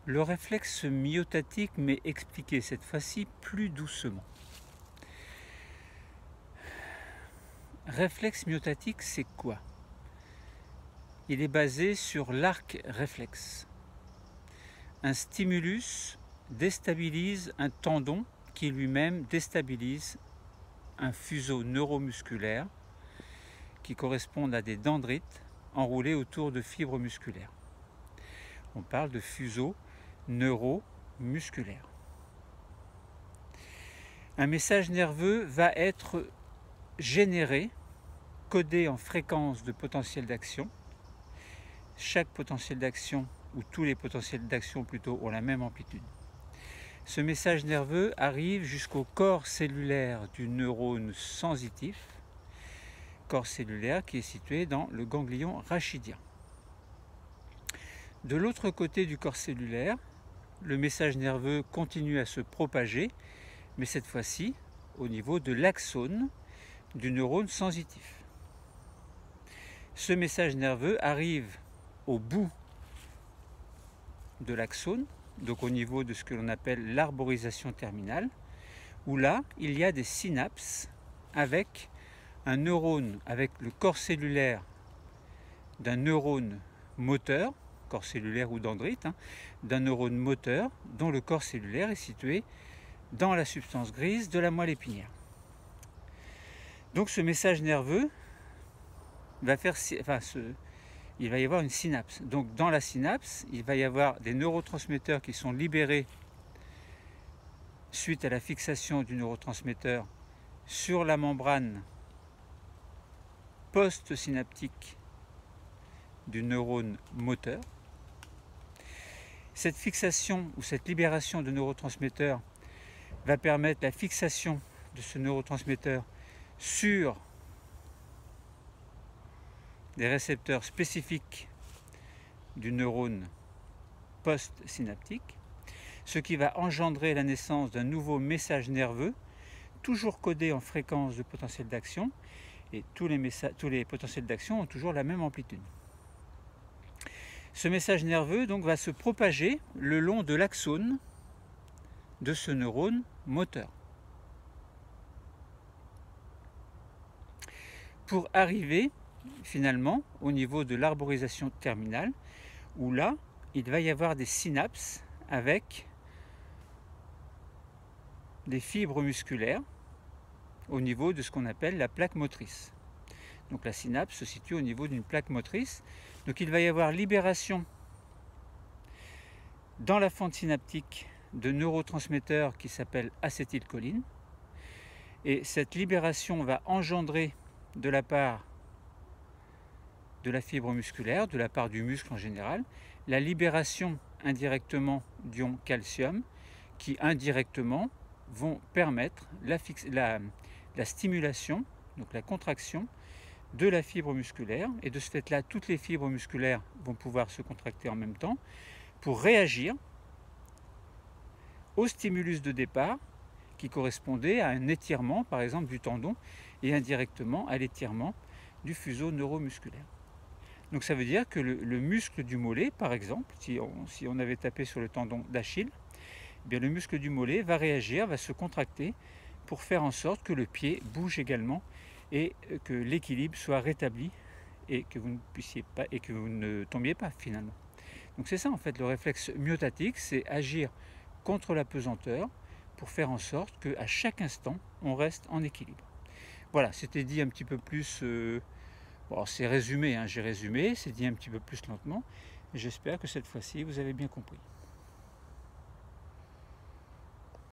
Le réflexe myotatique m'est expliqué cette fois-ci plus doucement. Réflexe myotatique, c'est quoi? Il est basé sur l'arc réflexe. Un stimulus déstabilise un tendon qui lui-même déstabilise un fuseau neuromusculaire qui correspond à des dendrites enroulés autour de fibres musculaires. On parle de fuseau neuromusculaire. Un message nerveux va être généré, codé en fréquence de potentiel d'action. Chaque potentiel d'action, ou tous les potentiels d'action plutôt, ont la même amplitude. Ce message nerveux arrive jusqu'au corps cellulaire du neurone sensitif, corps cellulaire qui est situé dans le ganglion rachidien. De l'autre côté du corps cellulaire, le message nerveux continue à se propager, mais cette fois-ci au niveau de l'axone du neurone sensitif. Ce message nerveux arrive au bout de l'axone, donc au niveau de ce que l'on appelle l'arborisation terminale, où là, il y a des synapses avec un neurone, avec le corps cellulaire d'un neurone moteur, corps cellulaire ou dendrite, d'un neurone moteur dont le corps cellulaire est situé dans la substance grise de la moelle épinière. Donc ce message nerveux va faire, il va y avoir une synapse. Donc dans la synapse, il va y avoir des neurotransmetteurs qui sont libérés suite à la fixation du neurotransmetteur sur la membrane post-synaptique du neurone moteur. Cette fixation ou cette libération de neurotransmetteurs va permettre la fixation de ce neurotransmetteur sur des récepteurs spécifiques du neurone post-synaptique, ce qui va engendrer la naissance d'un nouveau message nerveux, toujours codé en fréquence de potentiel d'action, et tous les potentiels d'action ont toujours la même amplitude. Ce message nerveux donc va se propager le long de l'axone de ce neurone moteur, pour arriver finalement au niveau de l'arborisation terminale, où là il va y avoir des synapses avec des fibres musculaires au niveau de ce qu'on appelle la plaque motrice. Donc la synapse se situe au niveau d'une plaque motrice. Donc il va y avoir libération dans la fente synaptique de neurotransmetteurs qui s'appellent acétylcholine. Et cette libération va engendrer de la part de la fibre musculaire, de la part du muscle en général, la libération indirectement d'ions calcium qui indirectement vont permettre la stimulation, donc la contraction de la fibre musculaire, et de ce fait-là, toutes les fibres musculaires vont pouvoir se contracter en même temps pour réagir au stimulus de départ qui correspondait à un étirement, par exemple, du tendon, et indirectement à l'étirement du fuseau neuromusculaire. Donc ça veut dire que le muscle du mollet, par exemple, si on avait tapé sur le tendon d'Achille, eh bien le muscle du mollet va réagir, va se contracter pour faire en sorte que le pied bouge également et que l'équilibre soit rétabli et que vous ne tombiez pas finalement. Donc c'est ça en fait le réflexe myotatique, c'est agir contre la pesanteur pour faire en sorte qu'à chaque instant on reste en équilibre. Voilà, c'était dit un petit peu plus, bon, c'est résumé, j'ai résumé, c'est dit un petit peu plus lentement, et j'espère que cette fois-ci vous avez bien compris.